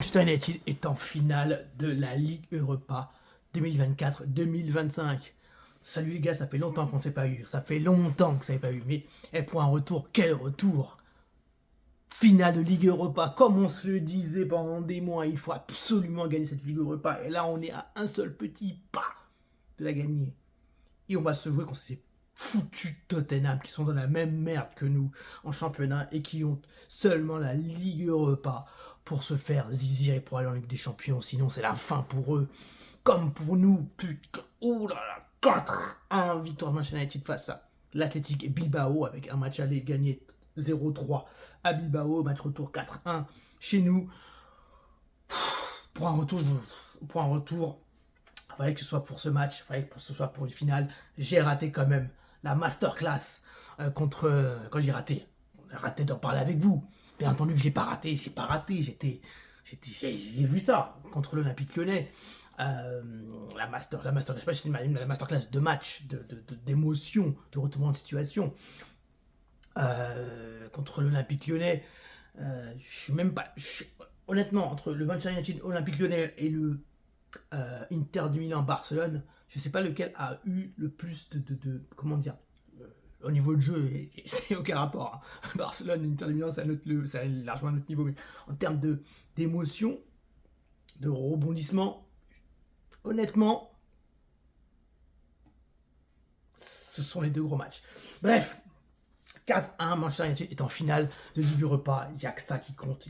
Manchester United est en finale de la Ligue Europa 2024-2025. Salut les gars, ça fait longtemps qu'on ne s'est pas eu. Ça fait longtemps que ça n'est pas eu. Mais pour un retour, quel retour! Finale de Ligue Europa, comme on se le disait pendant des mois, il faut absolument gagner cette Ligue Europa. Et là, on est à un seul petit pas de la gagner. Et on va se jouer contre ces foutus Tottenham qui sont dans la même merde que nous en championnat et qui ont seulement la Ligue Europa pour se faire zizir et pour aller en Ligue des Champions. Sinon, c'est la fin pour eux. Comme pour nous, putain. Ouh là là, 4-1 victoire de Manchester United face à l'Athletic Bilbao avec un match aller gagné 0-3 à Bilbao, match retour 4-1 chez nous. Pour un retour, il fallait que ce soit pour ce match, il fallait que ce soit pour une finale. J'ai raté quand même la masterclass quand j'ai raté, on a raté d'en parler avec vous. Bien entendu que j'ai pas raté, j'ai vu ça contre l'Olympique Lyonnais. La masterclass, je sais pas si c'est la masterclass de match, d'émotion, de retournement de situation contre l'Olympique Lyonnais. Je suis même pas, honnêtement, entre le Manchester United, Olympique Lyonnais et le Inter de Milan, Barcelone, je sais pas lequel a eu le plus comment dire, au niveau de jeu, c'est aucun rapport. Hein. Barcelone, Inter de Milan, c'est largement à notre niveau, mais en termes d'émotion, de rebondissement, honnêtement, ce sont les deux gros matchs. Bref, 4-1, Manchester United est en finale de Ligue Europa. Il n'y a que ça qui compte.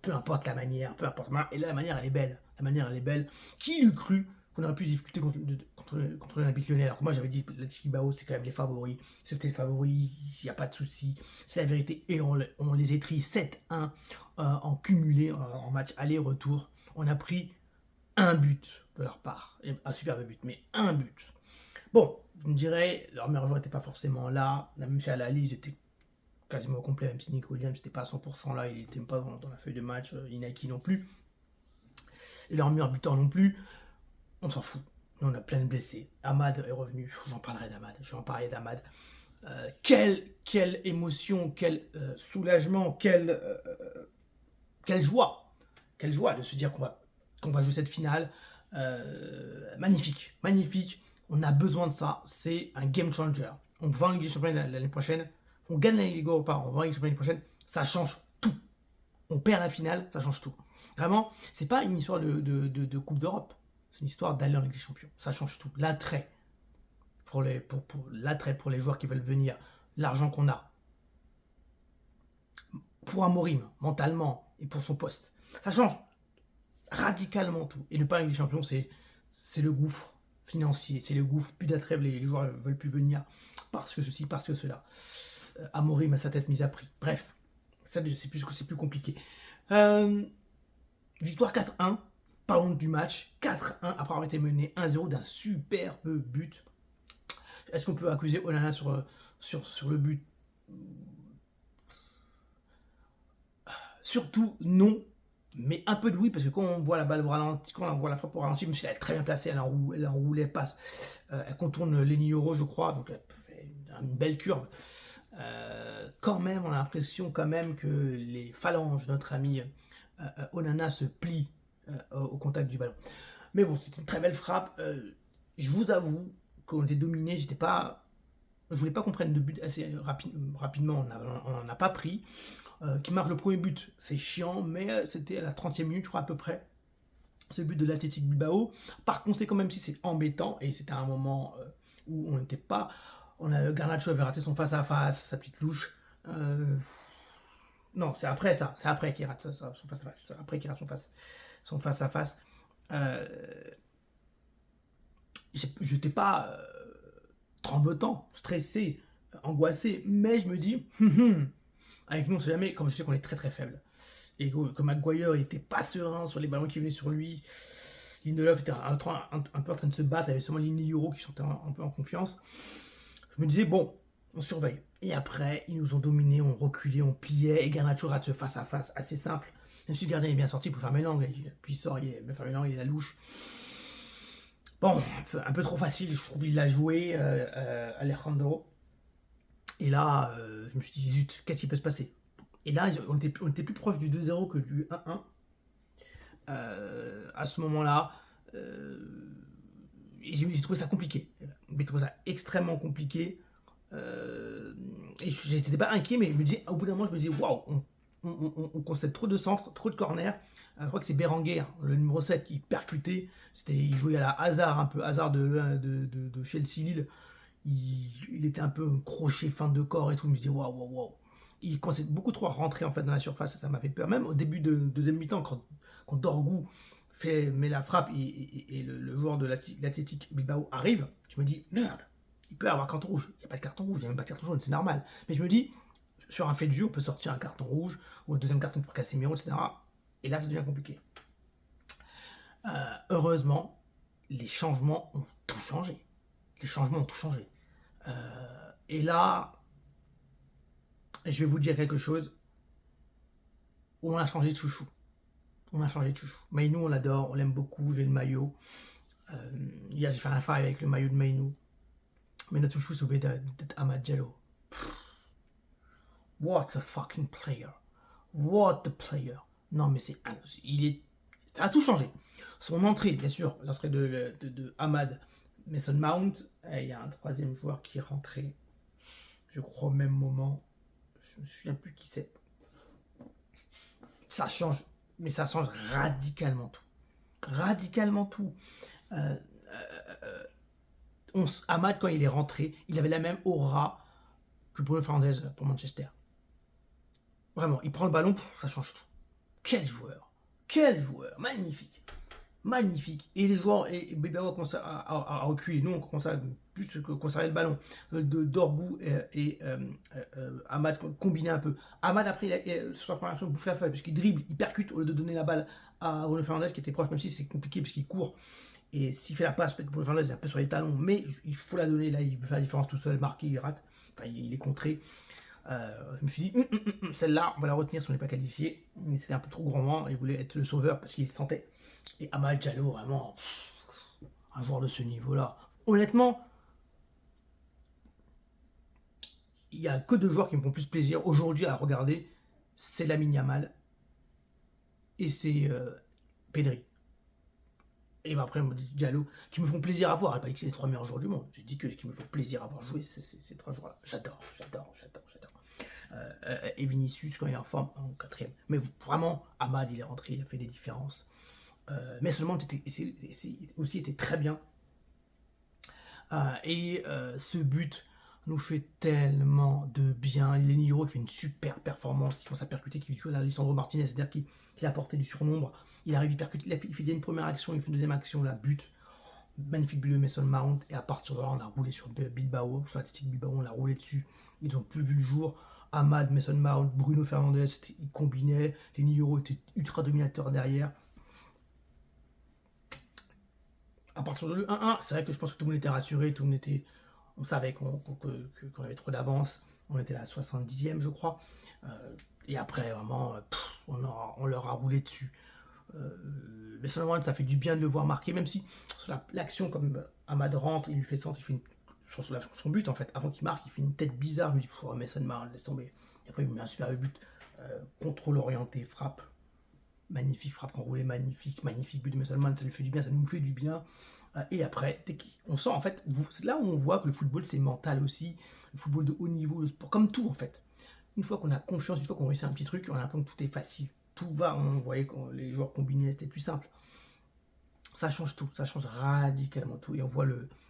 Peu importe la manière, peu importe. Et là, la manière, elle est belle. Qui l'eût cru qu'on aurait pu discuter contre l'Olympique Lyonnais? Alors que moi, j'avais dit que l'Athletic Bilbao, c'est quand même les favoris. C'était les favoris, il n'y a pas de souci. C'est la vérité. Et on les étrit 7-1 en cumulé, en match aller-retour. On a pris un but de leur part. Un superbe but, mais un but. Bon, vous me direz, leur meilleur joueur n'était pas forcément là. Même si à la liste, j'étais quasiment au complet, même si Nico Williams n'était pas à 100% là, il n'était pas dans la feuille de match, Inaki non plus. Et leur meilleur buteur non plus. On s'en fout. Nous, on a plein de blessés. Ahmad est revenu. J'en parlerai d'Ahmad. Je vais en parler d'Ahmad. Quelle émotion, quel soulagement, quelle joie. Quelle joie de se dire qu'on va jouer cette finale. Magnifique. On a besoin de ça. C'est un game changer. On va en Ligue des Champions l'année prochaine. On gagne la Ligue Europa, on va en Ligue des Champions l'année prochaine. Ça change tout. On perd la finale, ça change tout. Vraiment, c'est pas une histoire de Coupe d'Europe. C'est une histoire d'aller en Ligue des Champions. Ça change tout. L'attrait pour les joueurs qui veulent venir. L'argent qu'on a. Pour Amorim, mentalement, et pour son poste. Ça change radicalement tout. Et ne pas en Ligue des Champions, c'est le gouffre financier, c'est le gouffre, plus d'attrait, les joueurs ne veulent plus venir parce que ceci, parce que cela. Amorim a sa tête mise à prix. Bref, c'est plus compliqué. Victoire 4-1, parlons du match. 4-1 après avoir été mené 1-0 d'un superbe but. Est-ce qu'on peut accuser Onana sur le but? Surtout non. Mais un peu de oui, parce que quand on voit la balle au ralenti, quand on voit la frappe au ralenti, même si elle est très bien placée, elle enroule, elle passe, elle contourne Lenny je crois, donc elle fait une belle curve. Quand même, on a l'impression quand même que les phalanges de notre ami Onana se plient au contact du ballon. Mais bon, c'était une très belle frappe. Je vous avoue qu'on était dominé, je voulais pas qu'on prenne de but assez rapidement, on n'en a pas pris. Qui marque le premier but, c'est chiant, mais c'était à la 30e minute, je crois, à peu près, ce but de l'Athletic Bilbao. Par conséquent, même si c'est embêtant, et c'était un moment où on n'était pas... Garnacho avait raté son face-à-face, sa petite louche. Non, c'est après ça, c'est après qu'il rate son face-à-face. C'est après qu'il rate son face-à-face. J'étais pas tremblotant, stressé, angoissé, mais je me dis... Avec nous, on sait jamais, comme je sais qu'on est très très faible. Et que Maguire n'était pas serein sur les ballons qui venaient sur lui. Lindelof était un peu en train de se battre. Il y avait seulement Lindy Euro qui chantait un peu en confiance. Je me disais, bon, on surveille. Et après, ils nous ont dominés, on reculait, on pliait. Et Garnacho rate ce face-à-face assez simple. Même si le gardien est bien sorti pour faire l'angle. Puis il sort, il fait l'angle, il est la louche. Bon, un peu trop facile, je trouve. Il l'a joué, Alejandro. Et là, je me suis dit, zut, qu'est-ce qui peut se passer? Et là, on était plus proche du 2-0 que du 1-1. à ce moment-là, j'ai trouvé ça compliqué. J'ai trouvé ça extrêmement compliqué. Et j'étais pas inquiet, mais je me disais, au bout d'un moment, je me disais, waouh, on concède trop de centres, trop de corners. Je crois que c'est Berenguer, le numéro 7, qui percutait. Il jouait à la hasard, un peu hasard de Chelsea Lille. Il était un peu crochet, fin de corps et tout. Je me disais, waouh, waouh, waouh. Il concède beaucoup trop à rentrer en fait dans la surface, ça m'a fait peur. Même au début de deuxième mi-temps, quand Dorgu met la frappe et le joueur de l'Athletic Bilbao arrive, je me dis, merde, il peut avoir carton rouge. Il n'y a pas de carton rouge, il n'y a même pas de carton jaune, c'est normal. Mais je me dis, sur un fait de jeu, on peut sortir un carton rouge ou un deuxième carton pour Casemiro, etc. Et là, ça devient compliqué. Heureusement, les changements ont tout changé. Les changements ont tout changé. Et là, je vais vous dire quelque chose. On a changé de chouchou. On a changé de chouchou. Mainou, on l'adore, on l'aime beaucoup, j'ai le maillot. Hier, j'ai fait un fight avec le maillot de Mainou. Mais notre chouchou, c'est obligé d'être Amad Diallo. What a fucking player. What a player. Non, mais ça a tout changé. Son entrée, bien sûr, l'entrée de Ahmad Mason Mount. Il y a un troisième joueur qui est rentré. Je crois au même moment. Je ne me souviens plus qui c'est. Ça change. Mais ça change radicalement tout. Radicalement tout. Ahmad, quand il est rentré, il avait la même aura que Bruno Fernandes pour Manchester. Vraiment, il prend le ballon, ça change tout. Quel joueur. Quel joueur. Magnifique. Magnifique. Et les joueurs, et Bilbao commence à reculer. Nous, on commence à plus conserver le ballon. Dorgu et Ahmad combinaient un peu. Ahmad, après, sur sa première action, bouffe la feuille, parce qu'il dribble, il percute au lieu de donner la balle à Bruno Fernandes, qui était proche, même si c'est compliqué, parce qu'il court. Et s'il fait la passe, peut-être que Bruno Fernandes est un peu sur les talons, mais il faut la donner. Là, il veut faire la différence tout seul, marquer, il rate. Enfin, il est contré. Je me suis dit, celle-là, on va la retenir si on n'est pas qualifié. Mais c'était un peu trop grand, il voulait être le sauveur parce qu'il se sentait. Et Amad Diallo, vraiment, un joueur de ce niveau-là. Honnêtement, il n'y a que deux joueurs qui me font plus plaisir aujourd'hui à regarder. C'est Lamine Yamal et c'est Pedri. Et après, Diallo, qui me font plaisir à voir. Je n'ai pas dit que c'est les trois meilleurs joueurs du monde. J'ai dit que qui me font plaisir à voir jouer, c'est ces trois joueurs-là. J'adore. Et Vinicius, quand il est en forme, en quatrième. Mais vraiment, Amad, il est rentré, il a fait des différences. Mais seulement, aussi était très bien. Ce but nous fait tellement de bien. Lenny Yoro qui fait une super performance, qui commence à percuter, qui joue à Alessandro Martinez, c'est-à-dire qu'il a apporté du surnombre. Il arrive, il percute, il fait bien une première action, il fait une deuxième action, la but. Magnifique but de Mason Mount. Et à partir de là, on a roulé sur Bilbao, sur l'Athletic Bilbao, on l'a roulé dessus. Ils n'ont plus vu le jour. Ahmad, Mason Mount, Bruno Fernandes, ils combinaient. Lenny Yoro était ultra dominateur derrière. À partir de le 1-1, c'est vrai que je pense que tout le monde était rassuré, on savait qu'on avait trop d'avance. On était à la 70e, je crois. Et après, vraiment, on leur a roulé dessus. Mais seulement, ça fait du bien de le voir marquer, même si sur l'action, comme Ahmad rentre, il lui fait le centre, il fait sur son but, en fait, avant qu'il marque, il fait une tête bizarre. Je me dis, Mason Mount, laisse tomber. Et après, il met un super but. Contrôle orienté, frappe. Magnifique frappe enroulée, magnifique but de Mason Mount, ça lui fait du bien, ça nous fait du bien. Et après, on sent en fait, c'est là où on voit que le football c'est mental aussi, le football de haut niveau, le sport, comme tout en fait. Une fois qu'on a confiance, une fois qu'on réussit un petit truc, on a l'impression que tout est facile, tout va, on voyait quand les joueurs combinés, c'était plus simple. Ça change tout, ça change radicalement tout. Et on voit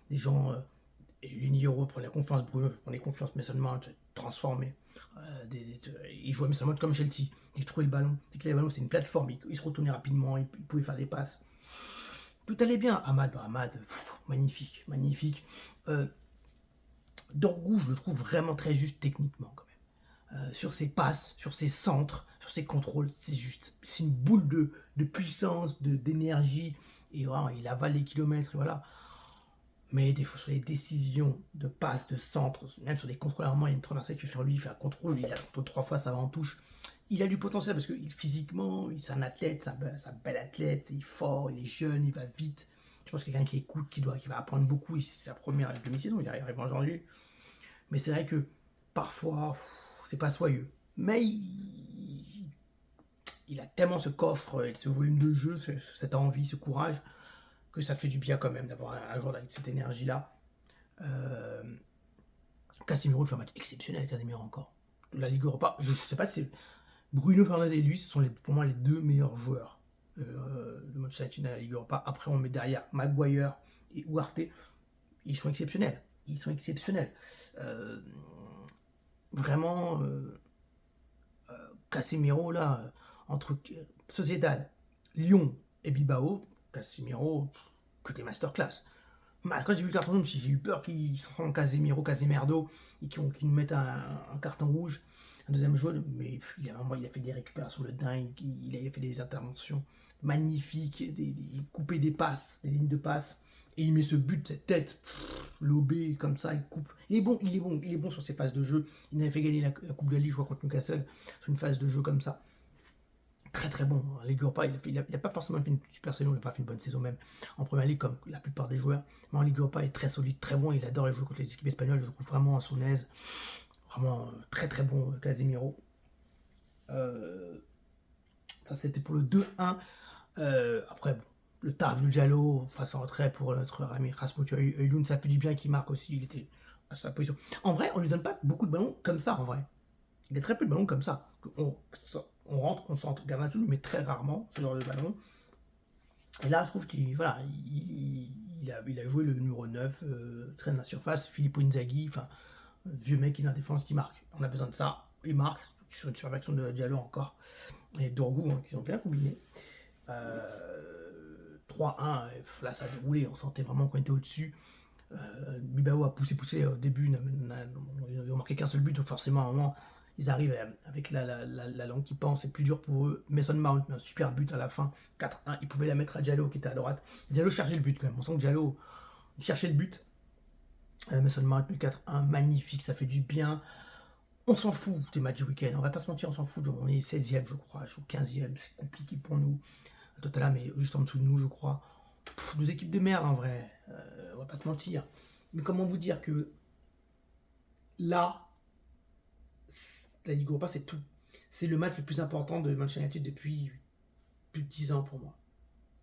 des gens, Lenny Yoro prend la confiance, Bruno prend les confiances, Mason Mount transformé. Il jouait Mason Mount comme Chelsea. Il trouvait le ballon. Dès qu'il avait le ballon, c'était une plateforme. Il se retournait rapidement, il pouvait faire des passes. Tout allait bien. Ahmad, magnifique. Dorgu, je le trouve vraiment très juste techniquement quand même. Sur ses passes, sur ses centres, sur ses contrôles, c'est juste. C'est une boule de puissance, d'énergie. Et vraiment, il avale les kilomètres, et voilà. Mais des fois, sur les décisions de passe, de centre, même sur des contrôles, à un moment, il y a une traversée qui fait sur lui, il fait un contrôle, il a contrôle 3 fois, ça va en touche. Il a du potentiel parce que physiquement, c'est un athlète, c'est un bel athlète, il est fort, il est jeune, il va vite. Je pense que quelqu'un qui écoute, qui va apprendre beaucoup, c'est sa première demi-saison, il arrive en janvier. Mais c'est vrai que parfois, c'est pas soyeux. Mais il a tellement ce coffre, ce volume de jeu, cette envie, ce courage, que ça fait du bien quand même d'avoir un joueur avec cette énergie-là. Casemiro fait un match exceptionnel, Casemiro encore. La Ligue Europa, je ne sais pas si Bruno Fernandes et lui, ce sont pour moi les deux meilleurs joueurs de Manchester United dans la Ligue Europa. Après, on met derrière Maguire et Ugarte. Ils sont exceptionnels. Ils sont exceptionnels. Vraiment, Casemiro, là, entre Sociedad, Lyon et Bilbao, Casemiro, côté masterclass. Quand j'ai vu le carton rouge, j'ai eu peur qu'ils se rendent Casemerdo et qu'ils nous mettent un carton rouge, un deuxième jaune. Mais il a fait des récupérations de dingue, il a fait des interventions magnifiques, il coupait des passes, des lignes de passes. Et il met ce but, cette tête, lobé comme ça, il coupe. Il est bon sur ses phases de jeu. Il avait fait gagner la Coupe de la Ligue, je crois, contre Newcastle, sur une phase de jeu comme ça. Très très bon. Ligue Europa, il n'a pas forcément fait une super saison, il n'a pas fait une bonne saison même en première ligue comme la plupart des joueurs. Mais en Ligue Europa, il est très solide, très bon. Il adore les jouer contre les équipes espagnoles. Je le trouve vraiment à son aise. Vraiment très très bon, Casemiro. Ça c'était pour le 2-1. Après, bon, le tard du Diallo face en retrait pour notre ami Rasmus Højlund, ça fait du bien qu'il marque aussi. Il était à sa position. En vrai, on lui donne pas beaucoup de ballons comme ça, en vrai. Il y a très peu de ballons comme ça. On rentre, on centre Garnacho, mais très rarement ce genre de ballon. Et là, je trouve qu'il voilà, il a joué le numéro 9, traîne la surface, Filippo Inzaghi, enfin, vieux mec qui est dans la défense qui marque. On a besoin de ça. Il marque sur une surfaction de Diallo encore. Et Dorgu, qui ont bien combiné. 3-1, là ça a déroulé, on sentait vraiment qu'on était au-dessus. Bilbao a poussé au début, ils ont marqué qu'un seul but, donc forcément à un moment ils arrivent avec la langue qui pense, c'est plus dur pour eux. Mason Mount met un super but à la fin, 4-1, ils pouvaient la mettre à Diallo qui était à droite. Diallo cherchait le but quand même, on sent que Diallo cherchait le but. Mason Mount met 4-1, magnifique, ça fait du bien. On s'en fout des matchs du week-end, on va pas se mentir, on s'en fout, on est 16e je crois, ou 15e, c'est compliqué pour nous. Tottenham est juste en dessous de nous, je crois. Deux équipes de merde en vrai, on va pas se mentir. Mais comment vous dire que là, la Ligue Europa, c'est tout. C'est le match le plus important de Manchester United depuis plus de 10 ans pour moi.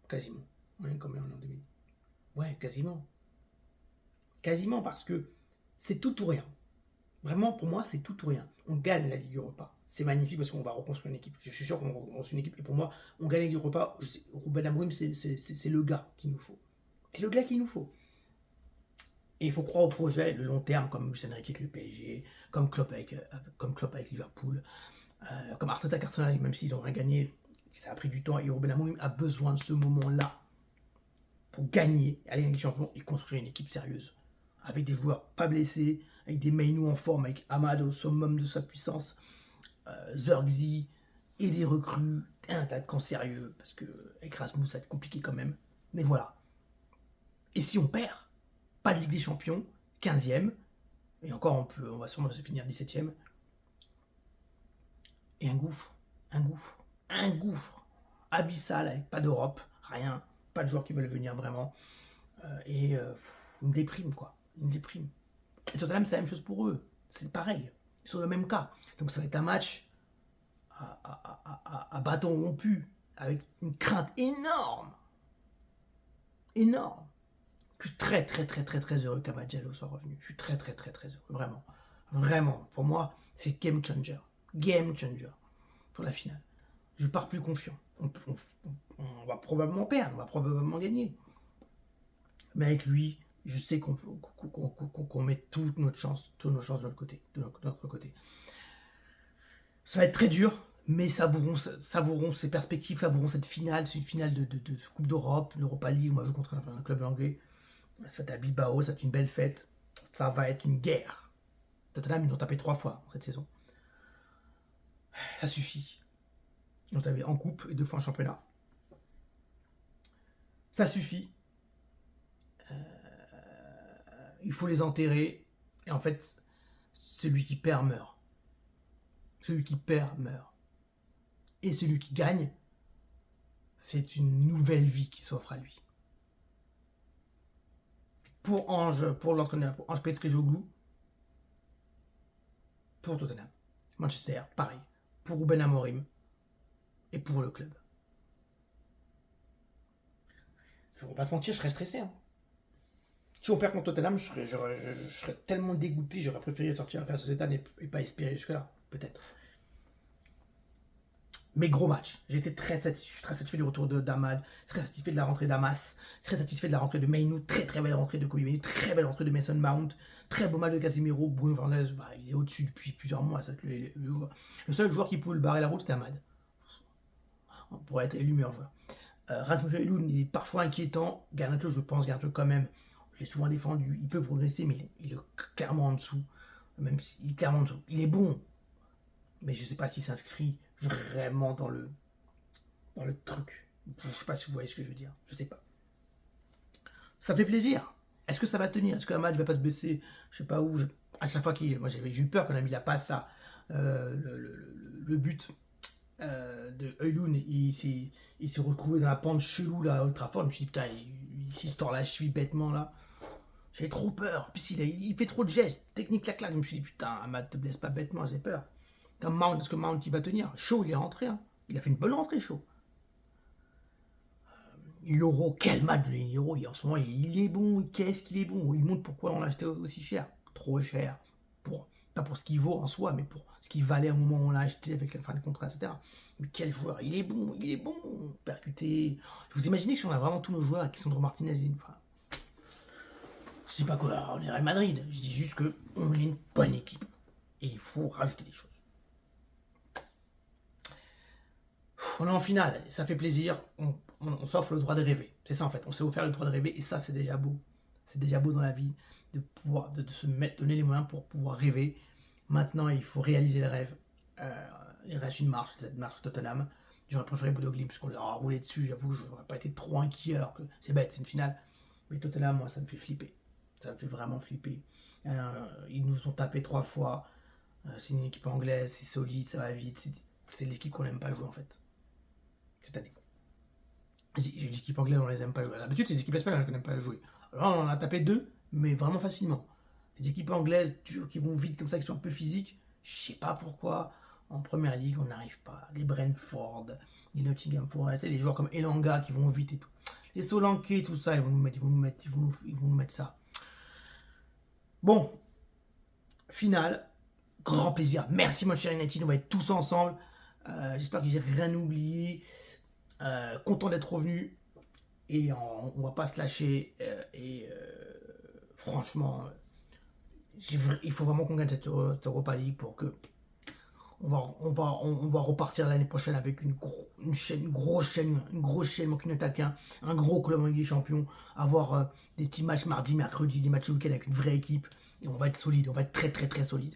Quasiment. Ouais, comme en 2000. Ouais, quasiment. Quasiment parce que c'est tout ou rien. Vraiment, pour moi, c'est tout ou rien. On gagne la Ligue Europa. C'est magnifique parce qu'on va reconstruire une équipe. Je suis sûr qu'on va reconstruire une équipe. Et pour moi, on gagne la Ligue Europa. Ruben Amorim, c'est le gars qu'il nous faut. C'est le gars qu'il nous faut. Et il faut croire au projet, le long terme, comme Luis Enrique avec le PSG, comme Klopp avec Liverpool, comme Arteta avec Arsenal, même s'ils n'ont rien gagné, ça a pris du temps. Et Ruben Amorim a besoin de ce moment-là pour gagner, aller en Ligue des Champions et construire une équipe sérieuse. Avec des joueurs pas blessés, avec des Mainou en forme, avec Amad au summum de sa puissance, Zirkzee et des recrues, un attaquant sérieux, parce que avec Rasmus ça va être compliqué quand même. Mais voilà. Et si on perd, pas de Ligue des Champions, 15e, et encore on va sûrement se finir 17e, et un gouffre, abyssal avec pas d'Europe, rien, pas de joueurs qui veulent venir vraiment, et une déprime quoi, une déprime. Et Tottenham c'est la même chose pour eux, c'est pareil, ils sont dans le même cas. Donc ça va être un match à bâton rompu, avec une crainte énorme. Énorme. Je suis très heureux qu'Amad Diallo soit revenu. Je suis très heureux, vraiment. Vraiment, pour moi, c'est game changer. Game changer pour la finale. Je pars plus confiant. On va probablement perdre, on va probablement gagner. Mais avec lui, je sais qu'on met toutes nos chances de notre côté. Ça va être très dur, mais savourons ces perspectives, savourons cette finale. C'est une finale de Coupe d'Europe, l'Europa League. On va jouer contre un club anglais. Ça va être à Bilbao, ça va être une belle fête. Ça va être une guerre. Tottenham, ils ont tapé 3 fois cette saison. Ça suffit. Ils ont tapé en coupe et 2 fois en championnat. Ça suffit. Il faut les enterrer. Et en fait, celui qui perd meurt. Celui qui perd meurt. Et celui qui gagne, c'est une nouvelle vie qui s'offre à lui. Pour l'entraîneur, pour Ange Postecoglou, pour Tottenham. Manchester, pareil. Pour Ruben Amorim. et pour le club. Je ne vais pas te mentir, je serais stressé. Hein. Si on perd contre Tottenham, je serais tellement dégoûté, j'aurais préféré sortir à Real Sociedad et pas espérer jusque-là, peut-être. Mais gros match. Je suis très satisfait du retour d'Amad, très satisfait de la rentrée d'Amas, très satisfait de la rentrée de Mainu, très très belle rentrée de Kobe Mainu, très belle rentrée de Mason Mount, très beau match de Casemiro. Bruno Fernandes, il est au-dessus depuis plusieurs mois. Le seul joueur qui pouvait le barrer la route, c'était Amad. On pourrait être élu meilleur joueur. Rasmus Højlund est parfois inquiétant. Garnacho, je pense, Garnacho quand même, je l'ai souvent défendu, il peut progresser, mais il est clairement en dessous. Même s'il est clairement en dessous. Il est bon, mais je ne sais pas s'il s'inscrit vraiment dans le truc. Je ne sais pas si vous voyez ce que je veux dire. Je ne sais pas. Ça fait plaisir. Est-ce que ça va tenir? Est-ce que Amad ne va pas se baisser? Je ne sais pas où. À chaque fois moi j'ai eu peur quand on a mis la passe là, le but de Højlund, il s'est retrouvé dans la pente chelou là à Old Trafford. Je me suis dit putain, il se tord la cheville bêtement là. J'avais trop peur. Puis il fait trop de gestes, technique clac. Je me suis dit putain, Amad, te blesse pas bêtement, j'ai peur. Comme Mount, est-ce que Mount il va tenir? Shaw, il est rentré. Hein. Il a fait une bonne rentrée, Shaw. Euro, quel match de Euro. En ce moment, il est bon. Qu'est-ce qu'il est bon? Il montre pourquoi on l'a acheté aussi cher. Trop cher. Pas pour ce qu'il vaut en soi, mais pour ce qu'il valait au moment où on l'a acheté avec la fin de contrat, etc. Mais quel joueur. Il est bon. Percuté. Vous imaginez que si on a vraiment tous nos joueurs, Alexandre Martinez, enfin, je dis pas qu'on est Real Madrid. Je dis juste qu'on est une bonne équipe. Et il faut rajouter des choses. On est en finale, ça fait plaisir, on s'offre le droit de rêver. C'est ça en fait, on s'est offert le droit de rêver et ça c'est déjà beau. C'est déjà beau dans la vie de pouvoir de se donner les moyens pour pouvoir rêver. Maintenant il faut réaliser le rêve. Il reste une marche, cette marche Tottenham. J'aurais préféré Bodo Glimt parce qu'on leur a roulé dessus, j'avoue, je n'aurais pas été trop inquiet alors que c'est bête, c'est une finale. Mais Tottenham, moi ça me fait flipper. Ça me fait vraiment flipper. Ils nous ont tapé 3 fois. C'est une équipe anglaise, c'est solide, ça va vite. C'est l'équipe qu'on n'aime pas jouer en fait. Cette année. J'ai dit équipe anglaise, on les aime pas jouer. D'habitude, c'est les équipes espagnoles qu'on n'aime pas jouer. Alors, on en a tapé 2, mais vraiment facilement. Les équipes anglaises, qui vont vite comme ça, qui sont un peu physiques, je sais pas pourquoi. En première ligue, on n'arrive pas. Les Brentford, les Nottingham Forest, les joueurs comme Elanga qui vont vite et tout. Les Solanke, tout ça, ils vont nous mettre ça. Bon, finale, grand plaisir. Merci Manchester United, on va être tous ensemble. J'espère que j'ai rien oublié. Content d'être revenu et on va pas se lâcher franchement il faut vraiment qu'on gagne cette Europa League pour que on va repartir l'année prochaine avec une grosse chaîne manquant d'attaquants, un gros club en Ligue des Champions, avoir des petits matchs mardi, mercredi, des matchs le week-end avec une vraie équipe et on va être solide, on va être très très très solide.